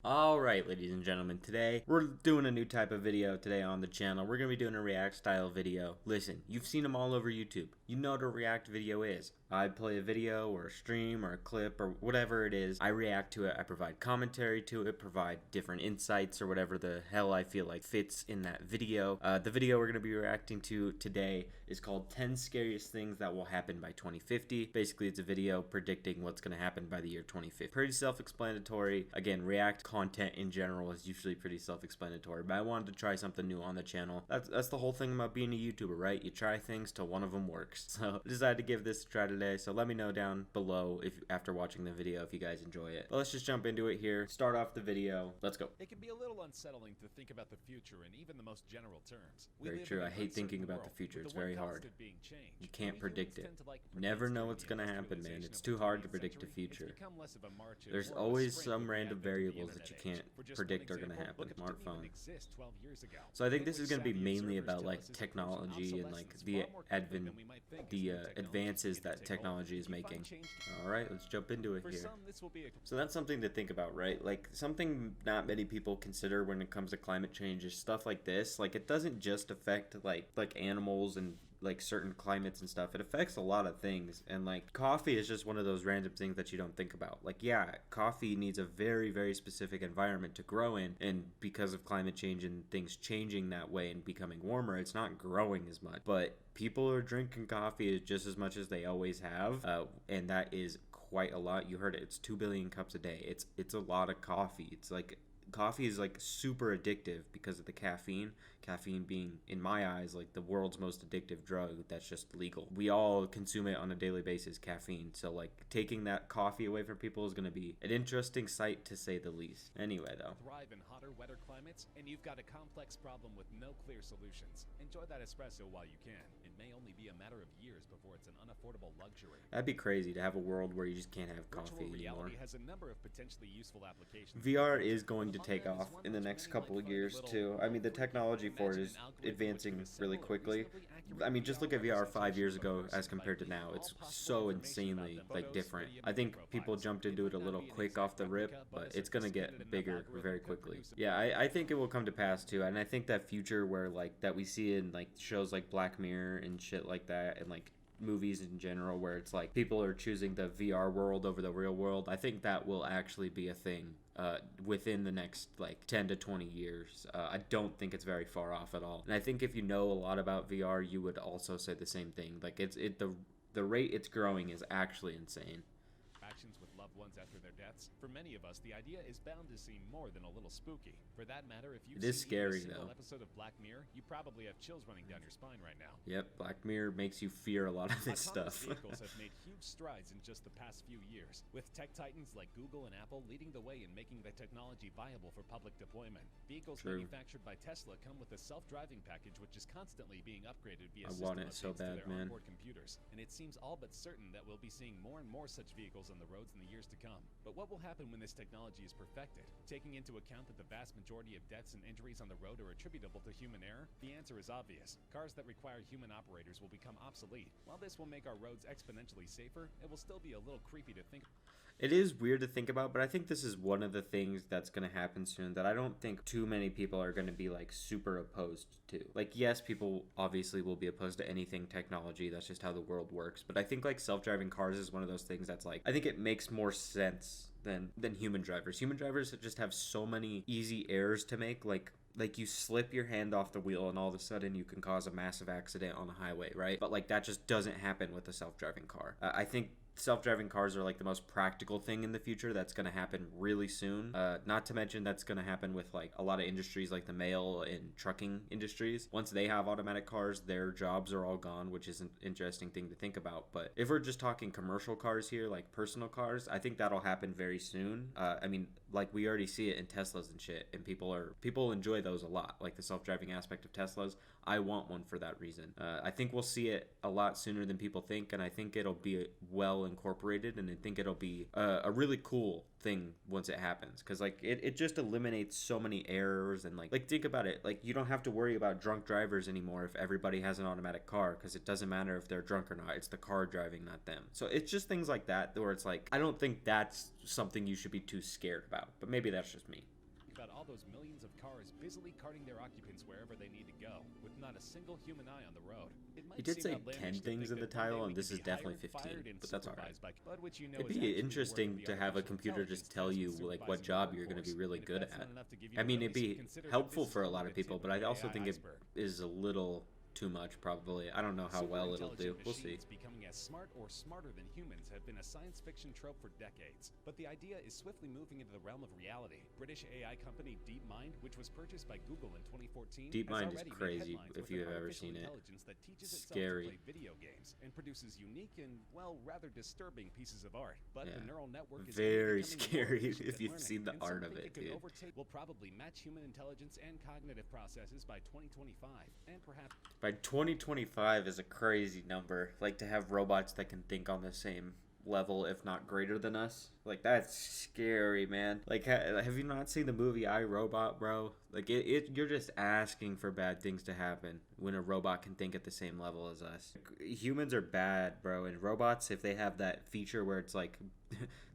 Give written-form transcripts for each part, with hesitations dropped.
Alright, ladies and gentlemen, today we're doing a new type of video today on the channel. We're going to be doing a react style video. Listen, you've seen them all over YouTube. You know what a react video is. I play a video or a stream or a clip or whatever it is. I react to it. I provide commentary to it, provide different insights or whatever the hell I feel like fits in that video. The video we're going to be reacting to today is called 10 Scariest Things That Will Happen by 2050. Basically, it's a video predicting what's going to happen by the year 2050. Pretty self-explanatory. Again, react content in general is usually pretty self-explanatory, but I wanted to try something new on the channel. That's the whole thing about being a YouTuber, right? You try things till one of them works. So I decided to give this a try today. So let me know down below if after watching the video if you guys enjoy it. But let's just jump into it here. Start off the video. Let's go. It can be a little unsettling to think about the future in even the most general terms. Very true. I hate thinking about the future. It's very hard. You can't predict it. You never know what's gonna happen, man. It's too hard to predict the future. There's always some random variables that you can't predict are going to happen. Smartphone. So I think this is going to be mainly about like technology and like the advances that technology is making. All right, let's jump into it here. So that's something to think about, right? Like something not many people consider when it comes to climate change is stuff like this. Like it doesn't just affect like animals and like certain climates and stuff. It affects a lot of things, and like coffee is just one of those random things that you don't think about. Like yeah, coffee needs a very, very specific environment to grow in, and because of climate change and things changing that way and becoming warmer, it's not growing as much. But people are drinking coffee just as much as they always have, and that is quite a lot. You heard it, it's 2 billion cups a day. It's a lot of coffee. It's like coffee is like super addictive because of the caffeine being, in my eyes, like the world's most addictive drug that's just legal. We all consume it on a daily basis, caffeine. So like taking that coffee away from people is going to be an interesting sight to say the least. Anyway though, thrive in hotter, wetter climates, and you've got a complex problem with no clear solutions. Enjoy that espresso while you can. It may only be a matter of years before it's an unaffordable luxury. That'd be crazy to have a world where you just can't have coffee Virtual reality anymore. has a number of potentially useful applications. VR is going to take off in the next couple of years too. I mean, the technology for it is advancing really quickly. I mean, just look at VR 5 years ago as compared to now. It's so insanely like different. I think people jumped into it a little quick off the rip, but it's gonna get bigger very quickly. Yeah, I think it will come to pass too, and I think that future where like that we see in like shows like Black Mirror and shit like that, and like movies in general where it's like people are choosing the VR world over the real world, I think that will actually be a thing within the next like 10 to 20 years. I don't think it's very far off at all. And I think if you know a lot about VR, you would also say the same thing. Like the rate it's growing is actually insane. Actions with loved ones after their deaths. For many of us, the idea is bound to seem more than a little spooky. For that matter, if you've seen a single episode of Black Mirror, you probably have chills running down your spine right now. Yep, Black Mirror makes you fear a lot of this stuff. Vehicles have made huge strides in just the past few years, with tech titans like Google and Apple leading the way in making the technology viable for public deployment. Vehicles manufactured by Tesla come with a self-driving package which is constantly being upgraded via system updates to their onboard computers, and it seems all but certain that we'll be seeing more and more such vehicles on the roads in the years to come. But what will happen when this technology is perfected? Taking into account that the vast majority of deaths and injuries on the road are attributable to human error, the answer is obvious. Cars that require human operators will become obsolete. While this will make our roads exponentially safer, it will still be a little creepy to think. It is weird to think about, but I think this is one of the things that's going to happen soon that I don't think too many people are going to be like super opposed to. Like, yes, people obviously will be opposed to anything technology. That's just how the world works. But I think like self-driving cars is one of those things that's like, I think it makes more sense than human drivers. Human drivers just have so many easy errors to make, like you slip your hand off the wheel and all of a sudden you can cause a massive accident on the highway, right? But like that just doesn't happen with a self-driving car. I think self-driving cars are like the most practical thing in the future that's going to happen really soon. Not to mention that's going to happen with like a lot of industries like the mail and trucking industries. Once they have automatic cars, their jobs are all gone, which is an interesting thing to think about. But if we're just talking commercial cars here, like personal cars, I think that'll happen very soon. I mean, like we already see it in Teslas and shit, and people enjoy those a lot, like the self-driving aspect of Teslas. I want one for that reason. I think we'll see it a lot sooner than people think, and I think it'll be well incorporated, and I think it'll be a really cool thing once it happens, because like it just eliminates so many errors, and like think about it, like you don't have to worry about drunk drivers anymore if everybody has an automatic car, because it doesn't matter if they're drunk or not, it's the car driving, not them. So it's just things like that where it's like, I don't think that's something you should be too scared about, but maybe that's just me. about all those millions of cars busily carting their occupants wherever they need to go, with not a single human eye on the road. He did say 10 things in the title, and this is definitely 15, but that's alright. It'd be interesting to have a computer just tell you like what job you're going to be really good at. I mean, it'd be helpful for a lot of people, but I also think it is a little too much, probably. I don't know how well it'll do. We'll see. Becoming as smart or smarter than humans have been a science fiction trope for decades, but the idea is swiftly moving into the realm of reality. British AI company DeepMind, which was purchased by Google in 2014, DeepMind is crazy if you've ever seen it. That teaches Scary. itself to play video games and produces unique and, well, rather disturbing pieces of art. But Yeah. the neural network is Very becoming more scary efficient if at you've learning, seen the and art something of it, it could dude. overtake will probably match human intelligence and cognitive processes by 2025, and perhaps By 2025 is a crazy number. Like, to have robots that can think on the same level, if not greater than us. Like, that's scary, man. Like, have you not seen the movie I, Robot, bro? Like, you're just asking for bad things to happen when a robot can think at the same level as us. Humans are bad, bro, and robots, if they have that feature where it's like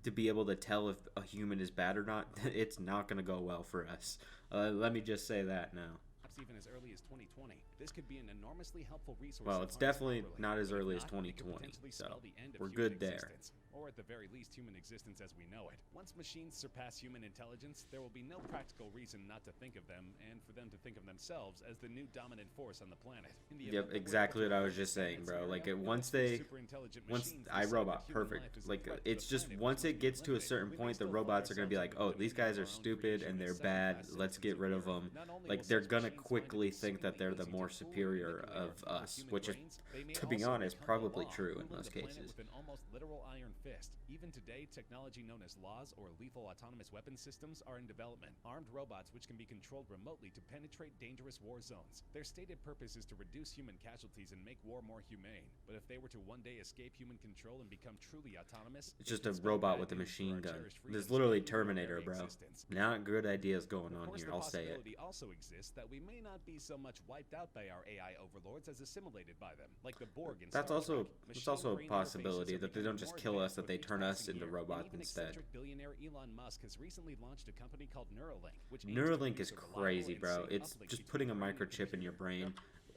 to be able to tell if a human is bad or not, it's not gonna go well for us. Let me just say that now. even as early as 2020. This could be an enormously helpful resource. Well, it's definitely not as early as 2020, so we're good there. Or at the very least, human existence as we know it. Once machines surpass human intelligence, there will be no practical reason not to think of them, and for them to think of themselves as the new dominant force on the planet. Yep, exactly what I was just saying, bro. Like, once iRobot, perfect. Like, it's just, once it gets to a certain point, the robots are gonna be like, oh, these guys are stupid and they're bad, let's get rid of them. Like, they're gonna quickly think that they're the more superior of us, which is, to be honest, probably true in most cases. Fist. Even today, technology known as laws or lethal autonomous weapon systems are in development. Armed robots which can be controlled remotely to penetrate dangerous war zones. Their stated purpose is to reduce human casualties and make war more humane. But if they were to one day escape human control and become truly autonomous, it's just a robot with a machine gun. There's literally Terminator, bro. Not good ideas going on here, I'll say it. The possibility also exists that we may not be so much wiped out by our AI overlords as assimilated by them, like the Borg in That's Star also Trek. it's also a Machine-brain possibility interfaces are that they don't becoming just more kill us, advanced that with they each turn us passing into year. robots Even instead. eccentric billionaire Elon Musk has recently launched a company called Neuralink, which aims to Neuralink produce is a reliable crazy, and bro. safe It's uplink just between putting a the brain and microchip in your computer. brain,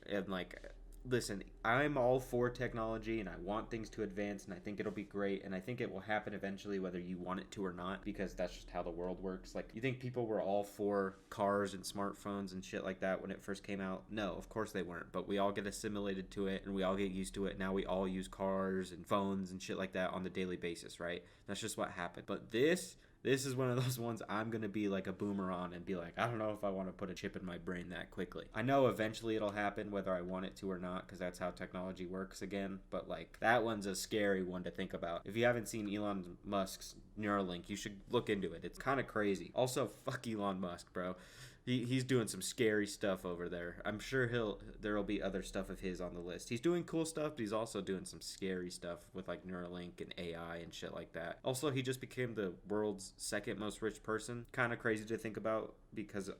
and like, listen, I'm all for technology and I want things to advance and I think it'll be great and I think it will happen eventually whether you want it to or not, because that's just how the world works. Like, you think people were all for cars and smartphones and shit like that when it first came out? No, of course they weren't, but we all get assimilated to it and we all get used to it. Now we all use cars and phones and shit like that on the daily basis, right? That's just what happened. But this is one of those ones I'm going to be like a boomer on and be like, I don't know if I want to put a chip in my brain that quickly. I know eventually it'll happen whether I want it to or not, because that's how technology works again. But like, that one's a scary one to think about. If you haven't seen Elon Musk's Neuralink, you should look into it. It's kind of crazy. Also, fuck Elon Musk, bro. He's doing some scary stuff over there. I'm sure there'll be other stuff of his on the list. He's doing cool stuff, but he's also doing some scary stuff with like Neuralink and AI and shit like that. Also, he just became the world's second most rich person. Kind of crazy to think about, because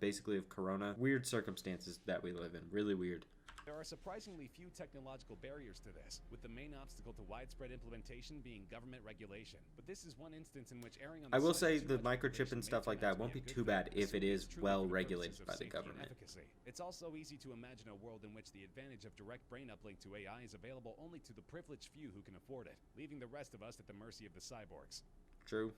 basically of Corona. Weird circumstances that we live in. Really weird. There are surprisingly few technological barriers to this, with the main obstacle to widespread implementation being government regulation. But this is one instance in which erring on the I will side say of too the much microchip regulation and stuff may like turn out that to won't be be a good too bad thing, if it assuming is it's truly well for the regulated purposes of by the safety and government. efficacy. It's also easy to imagine a world in which the advantage of direct brain uplink to AI is available only to the privileged few who can afford it, leaving the rest of us at the mercy of the cyborgs. True.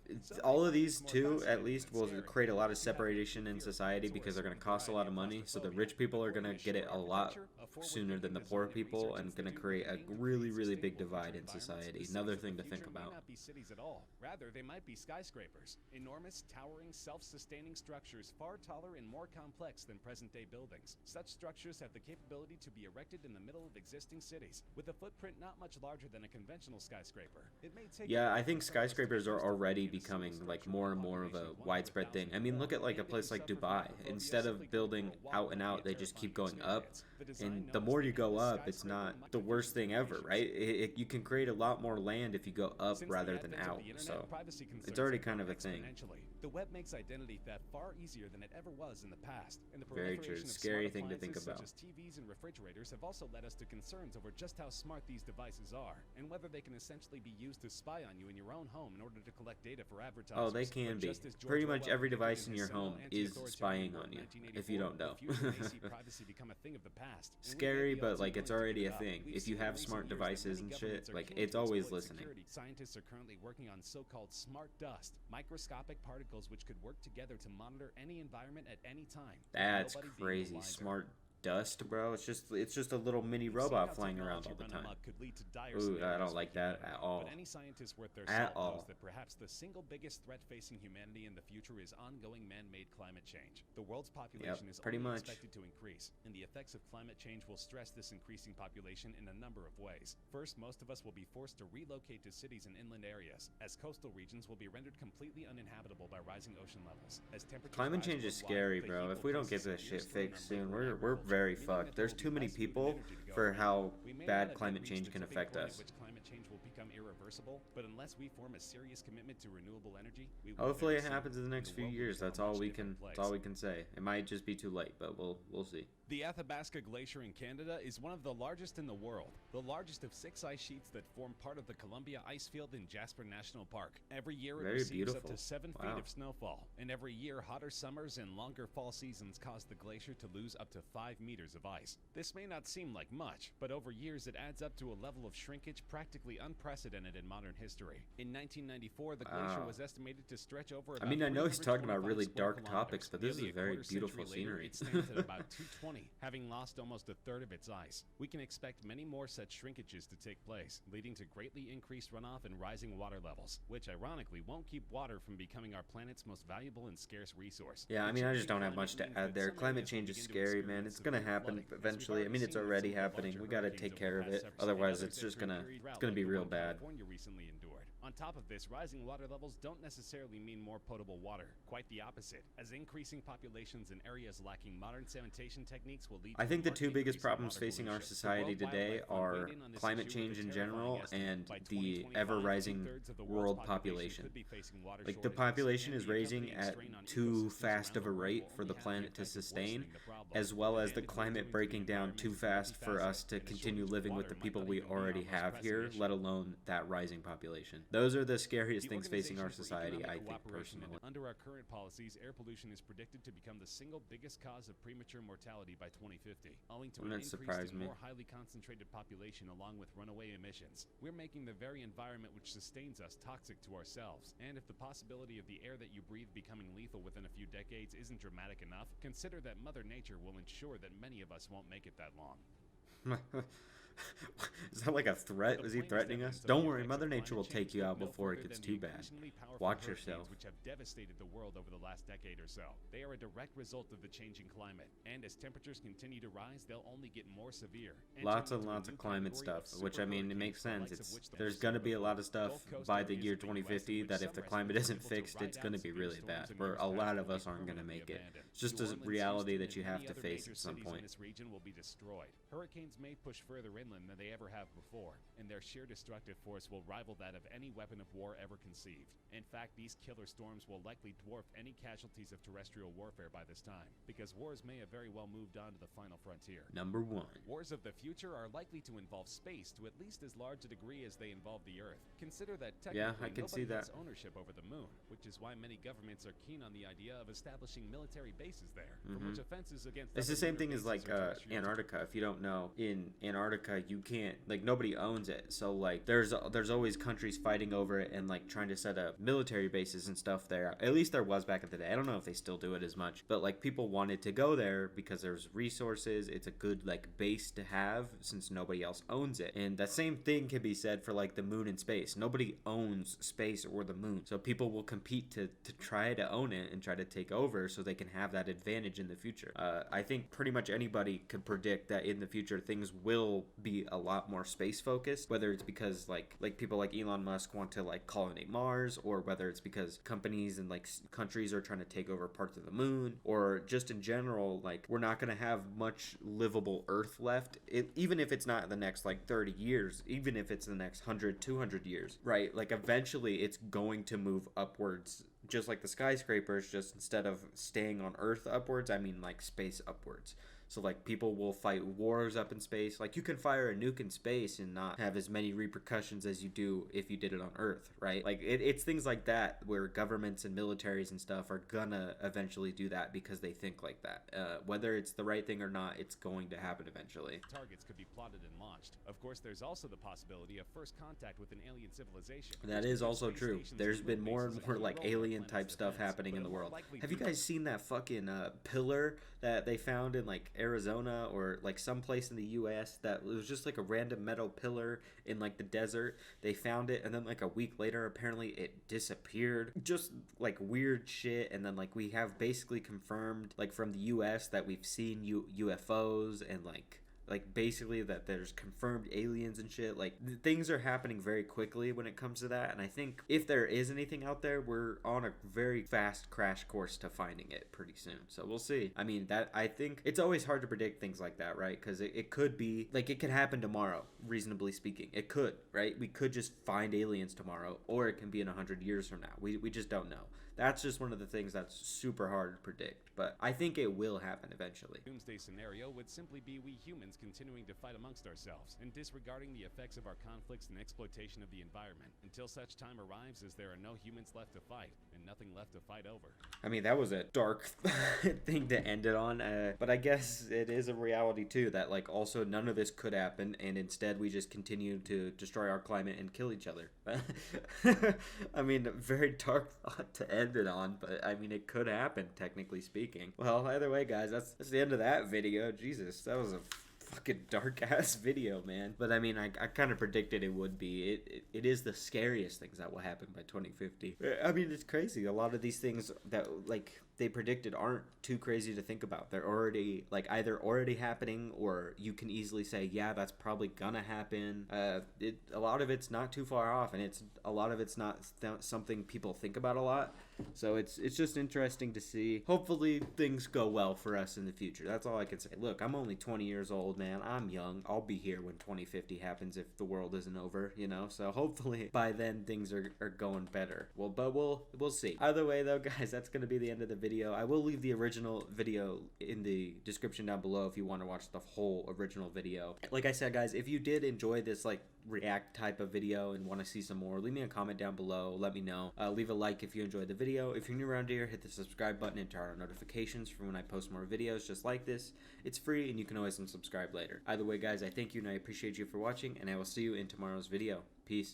All of these two, at least, will create a lot of separation in society because they're going to cost a lot of money. So the rich people are going to get it a lot sooner than the poor people, and going to create a really, really big divide in society. Another thing to think about. May not be cities at all. Rather, they might be skyscrapers. Enormous, towering, self-sustaining structures far taller and more complex than present-day buildings. Such structures have the capability to be erected in the middle of existing cities, with a footprint not much larger than a conventional skyscraper. It may take I think skyscrapers are already becoming like more and more of a widespread thing. I mean, look at like a place like Dubai. Instead of building out and out, they just keep going up. And the more you go up, it's not the worst thing ever, right? You can create a lot more land if you go up rather than out. So it's already kind of a thing. The web makes identity theft far easier than it ever was in the past, and the Very true. proliferation of Scary smart thing to think appliances about. such as TVs and refrigerators have also led us to concerns over just how smart these devices are, and whether they can essentially be used to spy on you in your own home in order to collect data for advertisers. Oh, they can be. Pretty much every device in your home is spying on you, if you don't know. Privacy become a thing of the past. Scary, but like it's already a thing. If you have smart devices and shit, like it's always listening. Scientists are currently working on so-called smart dust, microscopic particles which could work together to monitor any environment at any time. That's crazy. Smart dust, bro. It's just a little mini robot flying around all the time. Ooh, I don't like that at all. But any scientist worth their salt knows that perhaps the single biggest threat facing humanity in the future is ongoing man-made climate change. The world's population is only expected to increase, and the effects of climate change will stress this increasing population in a number of ways. First, most of us will be forced to relocate to cities and inland areas, as coastal regions will be rendered completely uninhabitable by rising ocean levels. As climate change is scary, bro. If we don't get this shit fixed soon, we're very fucked. There's too many people for how bad climate change can affect us. Climate change will become irreversible, but unless we form a serious commitment to renewable energy, hopefully it happens in the next few years. That's all we can say. It might just be too late, but we'll see. The Athabasca Glacier in Canada is one of the largest in the world, the largest of 6 ice sheets that form part of the Columbia Ice Field in Jasper National Park. Every year it receives up to 7 feet of snowfall, and every year hotter summers and longer fall seasons cause the glacier to lose up to 5 meters of ice. This may not seem like much, but over years it adds up to a level of shrinkage practically unprecedented in modern history. In 1994, the glacier was estimated to stretch over about I know he's talking about really dark kilometers. topics, but this is a very beautiful scenery. It stands at about 220, having lost almost a third of its ice. We can expect many more such shrinkages to take place, leading to greatly increased runoff and rising water levels, which ironically won't keep water from becoming our planet's most valuable and scarce resource. Yeah, I mean, I just don't have much to add there. Climate change is scary, man. It's gonna happen eventually. I mean, it's already happening. We gotta take care of it. Otherwise, it's just gonna be real bad. On top of this, rising water levels don't necessarily mean more potable water. Quite the opposite, as increasing populations in areas lacking modern sanitation techniques will lead to I think the two biggest problems facing our society today are climate change in general and the ever-rising world population. Like, the population is raising at too fast of a rate for the planet to sustain, as well as the climate breaking down too fast for us to continue living with the people we already have here, let alone that rising population. Those are the scariest things facing our society, I think, personally. Under our current policies, air pollution is predicted to become the single biggest cause of premature mortality by 2050, owing to an increased and more highly concentrated population along with runaway emissions. We're making the very environment which sustains us toxic to ourselves, and if the possibility of the air that you breathe becoming lethal within a few decades isn't dramatic enough, consider that Mother Nature will ensure that many of us won't make it that long. Is that like a threat? Is he threatening us? Don't worry, Mother Nature will take you out before it gets too bad. Watch yourself. Which have devastated the world over the last decade or so. They are a direct result of the changing climate, and as temperatures continue to rise, they'll only get more severe. Lots and lots of climate stuff, which I mean, it makes sense. There's gonna be a lot of stuff by the year 2050 that if the climate isn't fixed, it's gonna be really bad. Where a lot of us aren't gonna make it. It's just a reality that you have to face at some point. This region will be destroyed. Hurricanes may push further inland than they ever have before, and their sheer destructive force will rival that of any weapon of war ever conceived. In fact, these killer storms will likely dwarf any casualties of terrestrial warfare by this time, because wars may have very well moved on to the final frontier. Number 1. Wars of the future are likely to involve space to at least as large a degree as they involve the Earth. Consider that technically nobody has ownership over the moon, which is why many governments are keen on the idea of establishing military bases there, from which offenses against... It's the same thing as like Antarctica. If you don't know, in Antarctica you can't, like, nobody owns it, so like there's always countries fighting over it and like trying to set up military bases and stuff there. At least there was back in the day. I don't know if they still do it as much, but like people wanted to go there because there's resources. It's a good like base to have since nobody else owns it. And that same thing can be said for like the moon and space. Nobody owns space or the moon, so people will compete to try to own it and try to take over so they can have that advantage in the future. I think pretty much anybody could predict that in the future things will be a lot more space focused, whether it's because like people like Elon Musk want to like colonize Mars, or whether it's because companies and like countries are trying to take over parts of the moon, or just in general, like we're not going to have much livable Earth left, even if it's not the next like 30 years, even if it's the next 100, 200 years, right? Like eventually it's going to move upwards just like the skyscrapers, just instead of staying on Earth upwards, I mean like space upwards. So like people will fight wars up in space. Like you can fire a nuke in space and not have as many repercussions as you do if you did it on Earth, right? Like it's things like that where governments and militaries and stuff are gonna eventually do that because they think like that. Whether it's the right thing or not, it's going to happen eventually. Targets could be plotted and launched. Of course, there's also the possibility of first contact with an alien civilization. That is also true. There's been more and more like alien type stuff happening in the world. Have you guys seen that fucking pillar that they found in like Arizona or like someplace in the US that was just like a random metal pillar in like the desert? They found it and then like a week later apparently it disappeared. Just like weird shit. And then like we have basically confirmed like from the US that we've seen UFOs and like basically that there's confirmed aliens and shit. Like things are happening very quickly when it comes to that, and I think if there is anything out there, we're on a very fast crash course to finding it pretty soon. So we'll see. I mean, that I think it's always hard to predict things like that, right? Because it could be like it could happen tomorrow, reasonably speaking. It could, right? We could just find aliens tomorrow, or it can be in 100 years from now. We just don't know. That's just one of the things that's super hard to predict, but I think it will happen eventually. Doomsday scenario would simply be we humans continuing to fight amongst ourselves and disregarding the effects of our conflicts and exploitation of the environment until such time arrives as there are no humans left to fight and nothing left to fight over. I mean, that was a dark thing to end it on, but I guess it is a reality too that like also none of this could happen and instead we just continue to destroy our climate and kill each other. I mean, very dark thought to end it on, but I mean it could happen technically speaking. Well, either way guys, that's the end of that video. Jesus, that was a fucking dark ass video, man. But I mean I kind of predicted it would be. It is the scariest things that will happen by 2050. I mean it's crazy. A lot of these things that like they predicted aren't too crazy to think about. They're already like either already happening or you can easily say, yeah, that's probably gonna happen. A lot of it's not too far off, and a lot of it's not something people think about a lot. So it's just interesting to see. Hopefully things go well for us in the future. That's all I can say. Look, I'm only 20 years old, man. I'm young. I'll be here when 2050 happens if the world isn't over, you know? So hopefully by then things are going better. Well, but we'll see. Either way though, guys, that's gonna be the end of the video. I will leave the original video in the description down below if you want to watch the whole original video. Like I said, guys, if you did enjoy this like react type of video and want to see some more, leave me a comment down below. Let me know. Leave a like if you enjoyed the video. If you're new around here, hit the subscribe button and turn on notifications for when I post more videos just like this. It's free and you can always unsubscribe later. Either way, guys, I thank you and I appreciate you for watching, and I will see you in tomorrow's video. Peace.